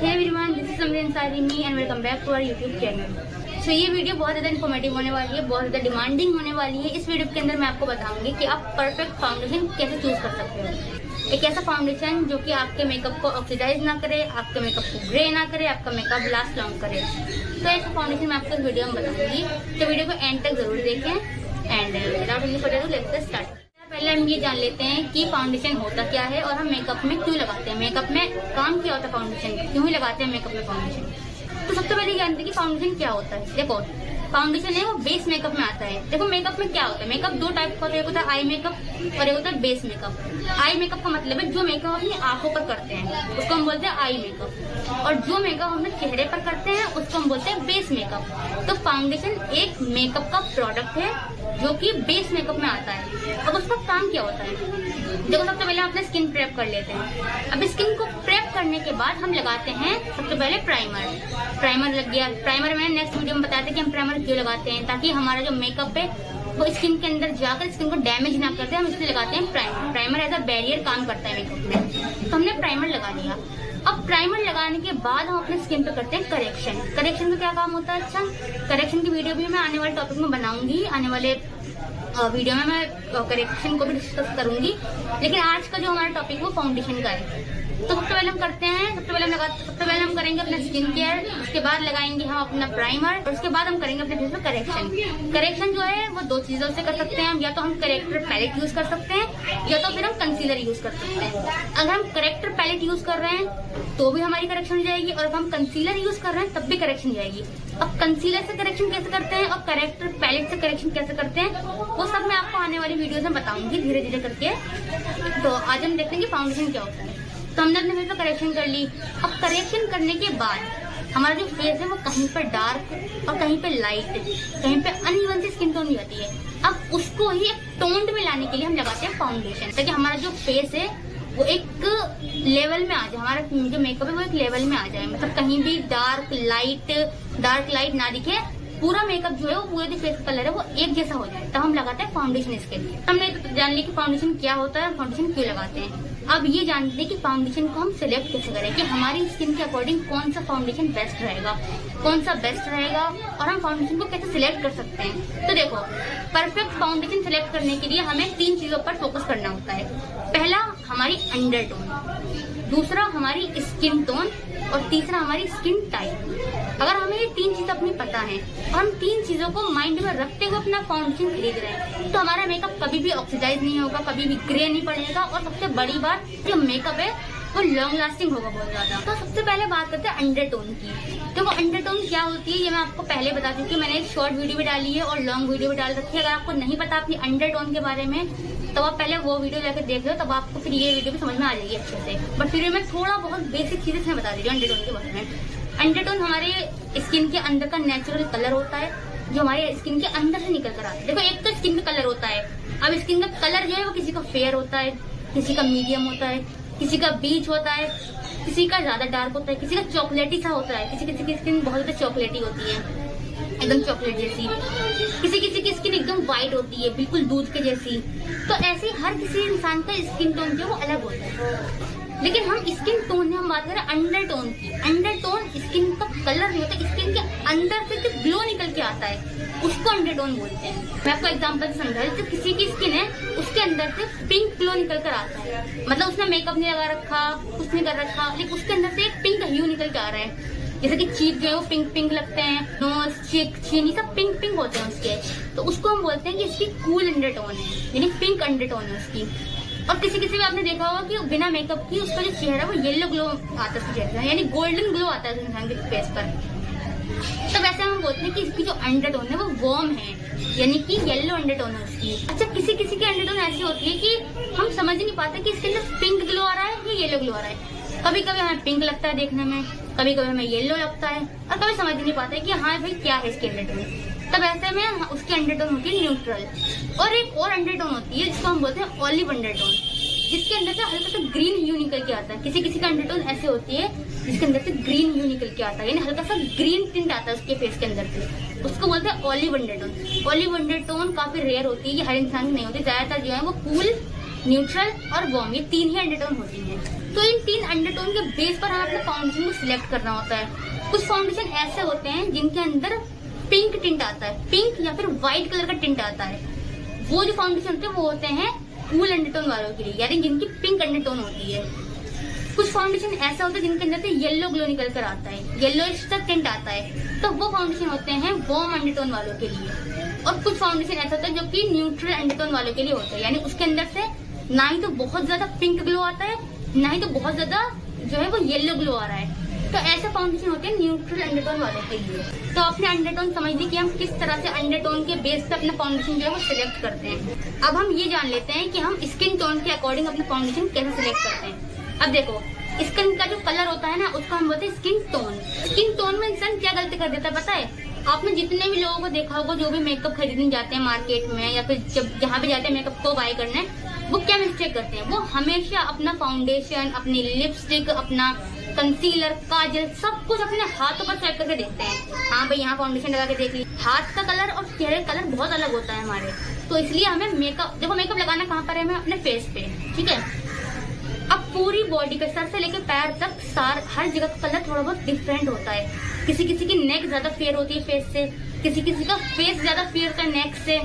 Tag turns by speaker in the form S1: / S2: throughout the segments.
S1: Hey everyone, this is Samri Ansari me and welcome back to our YouTube channel. So ये video बहुत ज़्यादा informative होने वाली है, बहुत ज़्यादा डिमांडिंग होने वाली है। इस वीडियो के अंदर मैं आपको बताऊंगी कि आप परफेक्ट फाउंडेशन कैसे चूज कर सकते हो। एक ऐसा फाउंडेशन जो कि आपके मेकअप को ऑक्सीडाइज ना करे, आपके मेकअप को ग्रे ना करे, आपका मेकअप लास्ट लॉन्ग करे। तो ऐसा फाउंडेशन मैं आपको इस वीडियो में बताऊंगी, तो वीडियो को एंड तक जरूर देखें। And without any further ado, let's start। पहले हम ये जान लेते हैं कि फाउंडेशन होता क्या है और हम मेकअप में क्यों लगाते हैं। मेकअप में काम क्या होता है फाउंडेशन, क्यों ही लगाते हैं मेकअप में फाउंडेशन। तो सबसे पहले जानते हैं कि फाउंडेशन क्या होता है। देखो फाउंडेशन है वो बेस मेकअप में आता है। देखो मेकअप में क्या होता है, मेकअप दो टाइप का होता है, एक होता है आई मेकअप और एक होता है बेस मेकअप। आई मेकअप का मतलब है जो मेकअप अपनी आंखों पर करते हैं उसको हम बोलते हैं आई मेकअप, और जो मेकअप हम अपने चेहरे पर करते हैं उसको हम बोलते हैं बेस मेकअप। तो फाउंडेशन एक मेकअप का प्रोडक्ट है जो कि बेस मेकअप में आता है। अब उसका काम क्या होता है, देखो सबसे पहले हम अपना स्किन प्रेप कर लेते हैं। अब स्किन को प्रेप करने के बाद हम लगाते हैं सबसे पहले प्राइमर लग गया। प्राइमर मैंने नेक्स्ट वीडियो में बताया था कि हम प्राइमर क्यों लगाते हैं, ताकि हमारा जो मेकअप है वो स्किन के अंदर जाकर स्किन को डैमेज ना करते, हम इसलिए लगाते हैं प्राइमर एज अ बैरियर काम करता है मेकअप में। तो हमने प्राइमर लगा लिया। अब प्राइमर लगाने के बाद हम अपने स्किन पे करते हैं करेक्शन। करेक्शन का क्या काम होता है, अच्छा करेक्शन की वीडियो भी मैं आने वाले टॉपिक में बनाऊंगी, आने वाले वीडियो में मैं करेक्शन को भी डिस्कस करूंगी। लेकिन आज का जो हमारा टॉपिक वो फाउंडेशन का है। तो सबसे पहले हम करते हैं, सबसे पहले हम करेंगे अपना स्किन केयर, उसके बाद लगाएंगे हम अपना प्राइमर और उसके बाद हम करेंगे अपने फेस पे करेक्शन। करेक्शन जो है वो दो चीजों से कर सकते हैं हम, या तो हम करेक्टर पैलेट यूज कर सकते हैं या तो फिर हम कंसीलर यूज कर सकते हैं। अगर हम करेक्टर पैलेट यूज कर रहे हैं तो भी हमारी करेक्शन हो जाएगी, और अगर हम कंसीलर यूज कर रहे हैं तब भी करेक्शन जाएगी। अब कंसीलर से करेक्शन कैसे करते हैं और करेक्टर पैलेट से करेक्शन कैसे करते हैं वो सब मैं आपको आने वाली वीडियोस में बताऊंगी धीरे धीरे करके। तो आज हम देखते हैं कि फाउंडेशन क्या होता है। तो हमने अपने फेस पे करेक्शन कर ली। अब करेक्शन करने के बाद हमारा जो फेस है वो कहीं पर डार्क और कहीं पे लाइट, कहीं पे अनइवन सी स्किन टोन जाती है। अब उसको ही एक टोन्ड में लाने के लिए हम लगाते हैं फाउंडेशन, ताकि हमारा जो फेस है वो एक लेवल में आ जाए, हमारा जो मेकअप है वो एक लेवल में आ जाए, मतलब कहीं भी डार्क लाइट ना दिखे, पूरा मेकअप जो है वो पूरा जो फेस कलर है वो एक जैसा हो जाए। तब हम लगाते हैं फाउंडेशन। इसके लिए हमने तो जान लिया कि फाउंडेशन क्या होता है और फाउंडेशन क्यों लगाते हैं। अब ये जानते हैं कि फाउंडेशन को हम सिलेक्ट कैसे करें, कि हमारी स्किन के अकॉर्डिंग कौन सा फाउंडेशन बेस्ट रहेगा, और हम फाउंडेशन को कैसे सिलेक्ट कर सकते हैं। तो देखो परफेक्ट फाउंडेशन सिलेक्ट करने के लिए हमें तीन चीजों पर फोकस करना होता है। पहला हमारी अंडरटोन, दूसरा हमारी स्किन टोन और तीसरा हमारी स्किन टाइप। अगर हमें ये तीन चीजें अपनी पता है और हम तीन चीजों को माइंड में रखते हुए अपना फाउंडेशन खरीद रहे हैं तो हमारा मेकअप कभी भी ऑक्सीडाइज नहीं होगा, कभी भी ग्रे नहीं पड़ेगा, और सबसे बड़ी बात जो मेकअप है वो लॉन्ग लास्टिंग होगा बहुत ज्यादा। तो सबसे पहले बात करते हैं अंडरटोन की। तो वो अंडरटोन क्या होती है ये मैं आपको पहले बता चुकी हूँ, मैंने एक शॉर्ट वीडियो भी डाली है और लॉन्ग वीडियो भी डाल रखी है। अगर आपको नहीं पता अपनी अंडरटोन के बारे में तो आप पहले वो वीडियो जाकर देख लो, तब आपको फिर ये वीडियो भी समझ में आ जाएगी अच्छे से। बट फिर मैं थोड़ा बहुत बेसिक चीजें मैं बता दे रही हूँ अंडरटोन के बारे में। अंडरटोन हमारे स्किन के अंदर का नेचुरल कलर होता है जो हमारे स्किन के अंदर से निकल कर आता है। देखो एक तो स्किन का कलर होता है, अब स्किन का कलर जो है वो किसी का फेयर होता है, किसी का मीडियम होता है, किसी का बीच होता है, किसी का ज्यादा डार्क होता है, किसी का चॉकलेटी सा होता है, किसी की स्किन बहुत ज्यादा चॉकलेटी होती है, एकदम चॉकलेट जैसी, किसी की स्किन एकदम व्हाइट होती है बिल्कुल दूध के जैसी। तो ऐसे हर किसी इंसान का स्किन टोन जो वो अलग होता है। लेकिन हम स्किन टोन में हम बात करें अंडरटोन की। अंडरटोन स्किन का कलर नहीं होता, स्किन के अंदर से जो ग्लो निकल के आता है उसको अंडरटोन बोलते हैं। मैं आपको एग्जांपल से समझा, जो किसी की स्किन है उसके अंदर से पिंक ग्लो निकल कर आता है, मतलब उसने मेकअप नहीं लगा रखा, कुछ नहीं कर रखा, लेकिन उसके अंदर से एक पिंक ह्यू निकल के आ रहा है। जैसे कि चीक जो है वो पिंक लगते हैं, नोज, चीक, चीनी सब पिंक होते हैं उसके, तो उसको हम बोलते हैं कि इसकी कूल अंडरटोन है, यानी पिंक अंडरटोन है उसकी। और किसी भी आपने देखा होगा कि बिना मेकअप की उसका जो चेहरा वो येलो ग्लो आता है उसके चेहरे, यानी गोल्डन ग्लो आता है इंसान के फेस पर। तो वैसे हम बोलते हैं कि इसकी जो अंडरटोन है वो वार्म है, यानी कि येलो अंडरटोन है उसकी। अच्छा किसी की अंडरटोन ऐसी होती है कि हम समझ ही नहीं पाते कि इसके अंदर पिंक ग्लो आ रहा है या येलो ग्लो आ रहा है। कभी कभी हमें पिंक लगता है देखने में, कभी कभी हमें येलो लगता है, और कभी समझ नहीं पाते कि हाँ भाई क्या है इसकी अंडरटोन। तब ऐसे में उसकी अंडरटोन होती है न्यूट्रल। और एक और अंडरटोन होती है जिसको हम बोलते हैं ऑलिव अंडरटोन, जिसके अंदर से हल्का सा ग्रीन ह्यू निकल के आता है। किसी का अंडरटोन ऐसे होती है जिसके अंदर से ग्रीन ह्यू निकल के आता है, यानी हल्का सा ग्रीन टिंट आता है उसके फेस के अंदर से, उसको बोलते हैं ऑलिव अंडरटोन। ऑलिव अंडरटोन काफी रेयर होती है, ये हर इंसान की नहीं होती, ज्यादातर जो है वो कूल, न्यूट्रल और वार्म, ये तीन ही अंडरटोन होती है। तो इन 3 अंडरटोन के बेस पर हमें अपने फाउंडेशन को सिलेक्ट करना होता है। कुछ फाउंडेशन ऐसे होते हैं जिनके अंदर पिंक टिंट आता है, पिंक या फिर व्हाइट कलर का टिंट आता है। वो जो फाउंडेशन होते हैं वो होते हैं कूल अंडरटोन वालों के लिए, यानी जिनकी पिंक अंडरटोन होती है। कुछ फाउंडेशन ऐसा होता है जिनके अंदर से येलो ग्लो निकल कर आता है, येलो सा टिंट आता है, तो वो फाउंडेशन होते हैं वार्म अंडरटोन वालों के लिए। और कुछ फाउंडेशन ऐसा होता है जो कि न्यूट्रल अंडरटोन वालों के लिए होता है, यानी उसके अंदर से ना ही तो बहुत ज्यादा पिंक ग्लो आता है, ना ही तो बहुत ज्यादा जो है वो येलो ग्लो आ रहा है। तो ऐसे फाउंडेशन होते हैं न्यूट्रल अंडरटोन वालों के लिए। तो अपने अंडरटोन समझ ली कि हम किस तरह से अंडरटोन के बेस पे अपना फाउंडेशन जो है वो सिलेक्ट करते हैं। अब हम ये जान लेते हैं कि हम स्किन टोन के अकॉर्डिंग अपना फाउंडेशन कैसे सिलेक्ट करते हैं। अब देखो, स्किन का जो कलर होता है ना, उसको हम बोलते हैं स्किन टोन। स्किन टोन में इंसान क्या गलती कर देता है पता है? आपने जितने भी लोगों को देखा होगा जो भी मेकअप खरीदने जाते हैं मार्केट में या फिर जब जहाँ पे जाते हैं मेकअप को बाय करने, वो क्या मिस्टेक करते हैं? वो हमेशा अपना फाउंडेशन, अपनी लिपस्टिक, अपना कंसीलर, काजल सब कुछ अपने हाथों पर स्वैप करके देखते हैं। हाँ भाई, यहाँ फाउंडेशन लगा के देख ली। हाथ का कलर और चेहरे का कलर बहुत अलग होता है हमारे, तो इसलिए हमें मेकअप, देखो मेकअप लगाना कहाँ पर है? हमें अपने फेस पे, ठीक है। अब पूरी बॉडी पे सर से लेकर पैर तक हर जगह का कलर थोड़ा बहुत डिफरेंट होता है। किसी किसी की नेक ज्यादा फेयर होती है फेस से, किसी किसी का फेस ज्यादा फेयर होता है नेक से,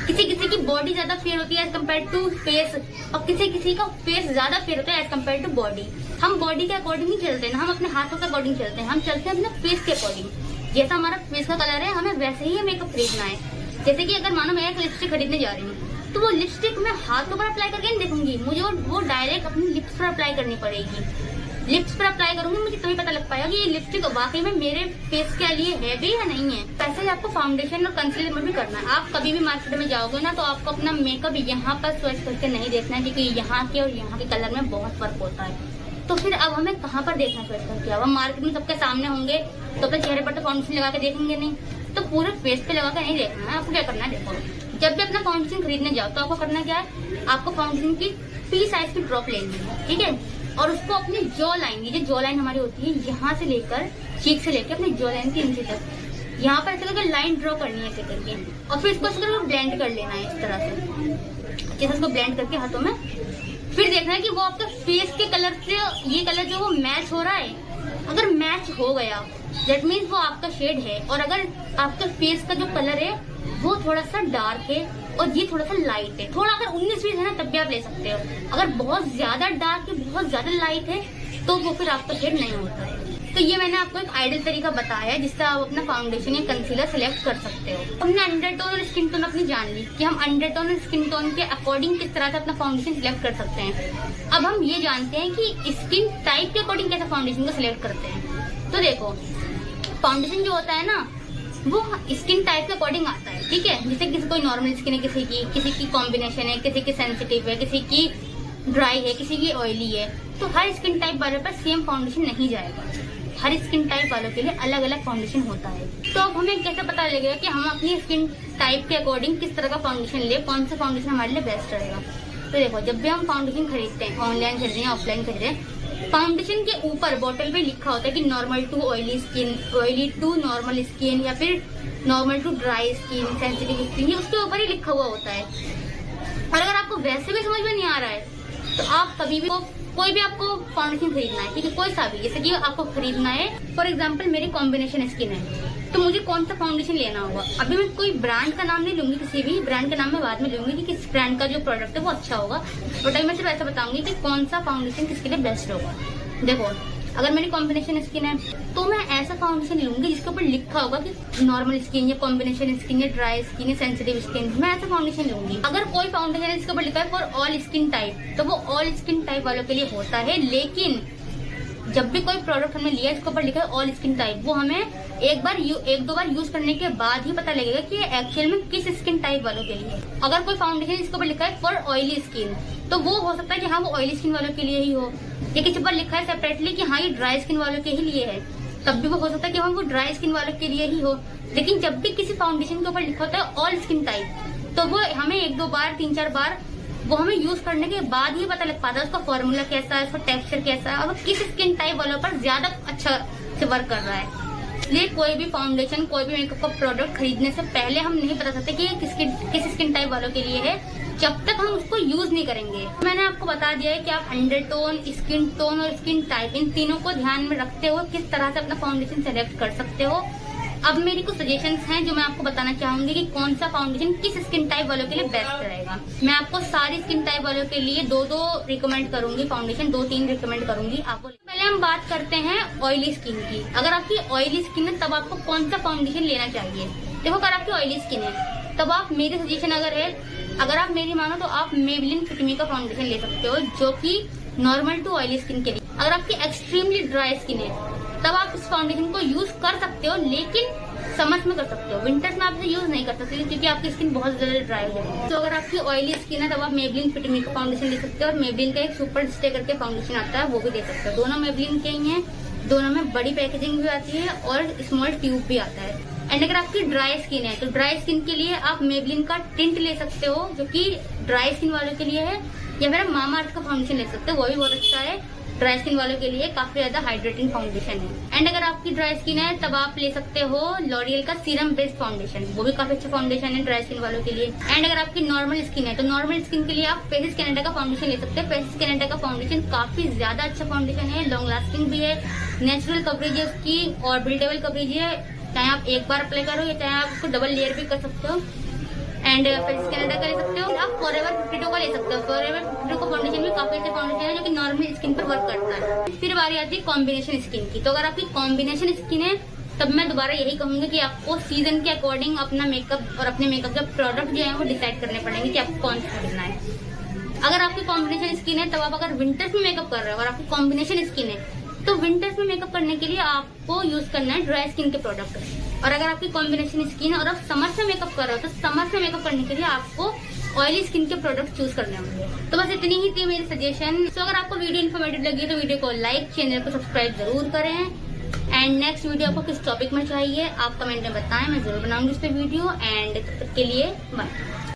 S1: किसी किसी की बॉडी ज्यादा फेयर होती है एज कम्पेयर टू फेस, और किसी किसी का फेस ज्यादा फेयर होता है एज कम्पेयर टू बॉडी। हम बॉडी के अकॉर्डिंग नहीं चलते ना, हम अपने हाथों के अकॉर्डिंग चलते हैं, हम चलते हैं अपने फेस के अकॉर्डिंग। जैसा हमारा फेस का कलर है हमें वैसे ही मेकअप खरीदना है। जैसे कि अगर मानो मैं एक लिपस्टिक खरीदने जा रही हूँ, तो वो लिपस्टिक मैं हाथों पर अप्लाई करके नहीं देखूंगी, मुझे वो डायरेक्ट अपनी लिप्स पर अप्लाई करनी पड़ेगी। लिप्स पर अप्लाई करूंगी, मुझे तभी पता लग पाएगा कि ये लिपस्टिक वाकई में मेरे फेस के लिए है भी या नहीं है। वैसे ही आपको फाउंडेशन और कंसीलर में भी करना है। आप कभी भी मार्केट में जाओगे ना, तो आपको अपना मेकअप यहाँ पर स्विच करके नहीं देखना है, क्योंकि यहाँ के और यहाँ के कलर में बहुत फर्क होता है। तो फिर अब हमें कहाँ पर देखना स्विच करके? अब हम मार्केट में सबके सामने होंगे तो अपने चेहरे पर तो फाउंडेशन लगा के देखेंगे नहीं, तो पूरे फेस पे लगा के नहीं देखना है। आपको क्या करना है, देखो जब भी अपना फाउंडेशन खरीदने जाओ तो आपको करना क्या है? आपको फाउंडेशन की पी साइज की ड्रॉप लेनी है, ठीक है, और उसको अपनी जॉ लाइन, ये जो जॉ लाइन हमारी होती है यहाँ से लेकर चीक से लेकर अपनी जॉ लाइन के नीचे तक, यहाँ पर ऐसे करके लाइन ड्रॉ करनी है ऐसे करके, और फिर इसको ऐसे करके ब्लेंड कर लेना है इस तरह से, जैसे इसको ब्लेंड करके हाथों में। फिर देखना है कि वो आपके फेस के कलर से ये कलर जो वो मैच हो रहा है। अगर मैच हो गया दैट मीन्स वो आपका शेड है, और अगर आपके फेस का जो कलर है वो थोड़ा सा डार्क है और ये थोड़ा सा लाइट है, थोड़ा अगर 19-20 है ना तब भी आप ले सकते हो। अगर बहुत ज्यादा डार्क है, बहुत ज्यादा लाइट है, तो वो फिर आपका शेड नहीं होता है। तो ये मैंने आपको एक आइडियल तरीका बताया है जिससे आप अपना फाउंडेशन या कंसीलर सिलेक्ट कर सकते हो। हमने अंडरटोन और स्किन टोन अपनी जान ली कि हम अंडरटोन और स्किन टोन के अकॉर्डिंग किस तरह से अपना फाउंडेशन सिलेक्ट कर सकते हैं। अब हम ये जानते हैं कि स्किन टाइप के अकॉर्डिंग कैसे फाउंडेशन को सिलेक्ट करते हैं। तो देखो, फाउंडेशन जो होता है ना वो स्किन टाइप के अकॉर्डिंग आता है, ठीक है। जैसे किसी कोई नॉर्मल स्किन है, किसी की कॉम्बिनेशन है, किसी की सेंसिटिव है, किसी की ड्राई है, किसी की ऑयली है, तो हर स्किन टाइप वाले पर सेम फाउंडेशन नहीं जाएगा। हर स्किन टाइप वालों के लिए अलग अलग फाउंडेशन होता है। तो अब हमें कैसे पता लगेगा कि हम अपनी स्किन टाइप के अकॉर्डिंग किस तरह का फाउंडेशन ले, कौन सा फाउंडेशन हमारे लिए बेस्ट रहेगा। तो देखो, जब भी हम फाउंडेशन खरीदते हैं, ऑनलाइन खरीदें या ऑफलाइन खरीदें, फाउंडेशन के ऊपर बोतल पे लिखा होता है कि normal to oily skin, oily to normal skin, या फिर normal to dry skin, sensitive skin, ये उसके ऊपर ही लिखा हुआ होता है। और अगर आपको वैसे भी समझ में नहीं आ रहा है तो आप कभी भी कोई भी आपको फाउंडेशन खरीदना है, ठीक है, कोई सा भी, जैसे कि आपको खरीदना है, फॉर एग्जांपल मेरी कॉम्बिनेशन स्किन है, तो मुझे कौन सा फाउंडेशन लेना होगा। अभी मैं कोई ब्रांड का नाम नहीं लूंगी, किसी भी ब्रांड का नाम मैं बाद में लूंगी कि किस ब्रांड का जो प्रोडक्ट है वो अच्छा होगा, बट अभी मैं सिर्फ ऐसा बताऊंगी कि कौन सा फाउंडेशन किसके लिए बेस्ट होगा। देखो, अगर मेरी कॉम्बिनेशन स्किन है तो मैं ऐसा फाउंडेशन लूंगी जिसके ऊपर लिखा होगा कि नॉर्मल स्किन या कॉम्बिनेशन स्किन या ड्राई स्किन या सेंसिटिव स्किन, मैं ऐसा फाउंडेशन लूंगी। अगर कोई फाउंडेशन इसके ऊपर लिखा है फॉर ऑल स्किन टाइप, तो वो ऑल स्किन टाइप वालों के लिए होता है। लेकिन जब भी कोई प्रोडक्ट हमने लिया इसके ऊपर लिखा है ऑल स्किन टाइप, वो हमें एक दो बार यूज करने के बाद ही पता लगेगा कि ये एक्चुअल में किस स्किन टाइप वालों के लिए है। अगर कोई फाउंडेशन इसके ऊपर लिखा है फॉर ऑयली स्किन, तो वो हो सकता है कि हाँ वो ऑयली स्किन वालों के लिए ही हो, या किसी पर लिखा है सेपरेटली कि हाँ ये ड्राई स्किन वालों के ही लिए है, तब भी वो हो सकता है कि हाँ वो ड्राई स्किन वालों के लिए ही हो। लेकिन जब भी किसी फाउंडेशन के ऊपर लिखा होता है ऑल स्किन टाइप, तो वो हमें 1-2 बार 3-4 बार वो हमें यूज करने के बाद ही पता लग पाता है उसका फॉर्मूला कैसा है, उसका टेक्सचर कैसा है, और किस स्किन टाइप वालों पर ज्यादा अच्छा से वर्क कर रहा है। इसलिए कोई भी फाउंडेशन, कोई भी मेकअप का प्रोडक्ट खरीदने से पहले हम नहीं बता सकते कि किस स्किन टाइप वालों के लिए है। जब तक हम उसको यूज नहीं करेंगे। मैंने आपको बता दिया है कि आप अंडरटोन, स्किन टोन और स्किन टाइप इन तीनों को ध्यान में रखते हुए किस तरह से अपना फाउंडेशन सेलेक्ट कर सकते हो। अब मेरी कुछ सजेशंस हैं जो मैं आपको बताना चाहूंगी कि कौन सा फाउंडेशन किस स्किन टाइप वालों के लिए बेस्ट रहेगा। मैं आपको सारी स्किन टाइप वालों के लिए दो रिकमेंड करूंगी फाउंडेशन, 2-3 रिकमेंड करूंगी आपको। पहले हम बात करते हैं ऑयली स्किन की। अगर आपकी ऑयली स्किन है तब आपको कौन सा फाउंडेशन लेना चाहिए। देखो, अगर आपकी ऑयली स्किन है तब आप, मेरी सजेशन अगर आप मेरी मानो तो आप मेबलिन फिटमी का फाउंडेशन ले सकते हो, जो कि नॉर्मल टू ऑयली स्किन के लिए। अगर आपकी एक्सट्रीमली ड्राई स्किन है तब आप इस फाउंडेशन को यूज कर सकते हो, लेकिन समर्स में कर सकते हो। विंटर्स में आप इसे यूज नहीं कर सकते क्योंकि आपकी स्किन बहुत ज्यादा ड्राई हो जाएगी। तो अगर आपकी ऑयली स्किन है तब आप मेबलिन फिटमी का फाउंडेशन ले सकते हो, और मेबलिन का एक सुपर स्टे करके फाउंडेशन आता है, वो भी ले सकते हो। दोनों मेबलिन के ही हैं, दोनों में बड़ी पैकेजिंग भी आती है और स्मॉल ट्यूब भी आता है। एंड अगर आपकी ड्राई स्किन है तो ड्राई स्किन के लिए आप मेबलिन का टिंट ले सकते हो, जो कि ड्राई स्किन वालों के लिए है, या फिर आप मामाअर्थ का फाउंडेशन ले सकते हो, वो भी बहुत अच्छा है। ड्राई स्किन वालों के लिए काफी ज्यादा हाइड्रेटिंग फाउंडेशन है। एंड अगर आपकी ड्राई स्किन है तब आप ले सकते हो लॉरियल का सीरम बेस्ड फाउंडेशन, वो भी काफी अच्छा फाउंडेशन है ड्राई स्किन वालों के लिए। एंड अगर आपकी नॉर्मल स्किन है तो नॉर्मल स्किन के लिए आप फेसिस कैनेडा का फाउंडेशन ले सकते हैं। फेसिस कैनेडा का फाउंडेशन काफी ज्यादा अच्छा फाउंडेशन है, लॉन्ग लास्टिंग भी है, नेचुरल कवरेज है उसकी और बिल्डेबल कवरेज है। चाहे आप एक बार अप्लाई करो या चाहे आप उसको डबल लेयर भी कर सकते हो। एंड फेसिस कैनेडा का ले सकते हो, आप फॉरएवर 52 का ले सकते हो। फॉरएवर 52 का फाउंडेशन भी काफी अच्छा फाउंडेशन है जो कि नॉर्मल स्किन पर वर्क करता है। फिर बारी आती है कॉम्बिनेशन स्किन की। तो अगर आपकी कॉम्बिनेशन स्किन है तब मैं दोबारा यही कहूंगी कि आपको सीजन के अकॉर्डिंग अपना मेकअप और अपने मेकअप के प्रोडक्ट जो है वो डिसाइड करने पड़ेंगे कि आपको कौन सा खरीदना है। अगर आपकी कॉम्बिनेशन स्किन है तब आप अगर विंटर्स में मेकअप कर रहे हो और आपकी कॉम्बिनेशन स्किन है तो विंटर्स में मेकअप करने के लिए आपको यूज करना है ड्राई स्किन के प्रोडक्ट। और अगर आपकी कॉम्बिनेशन स्किन है और आप समर में मेकअप कर रहे हो तो समर में मेकअप करने के लिए आपको ऑयली स्किन के प्रोडक्ट चूज करने होंगे। तो बस इतनी ही थी मेरी सजेशन। तो अगर आपको वीडियो इन्फॉर्मेटिव लगी तो वीडियो को लाइक, चैनल को सब्सक्राइब जरूर करें। एंड नेक्स्ट वीडियो आपको किस टॉपिक में चाहिए आप कमेंट में बताएं, मैं जरूर बनाऊंगी इस पे वीडियो। एंड तब तक के लिए बाय।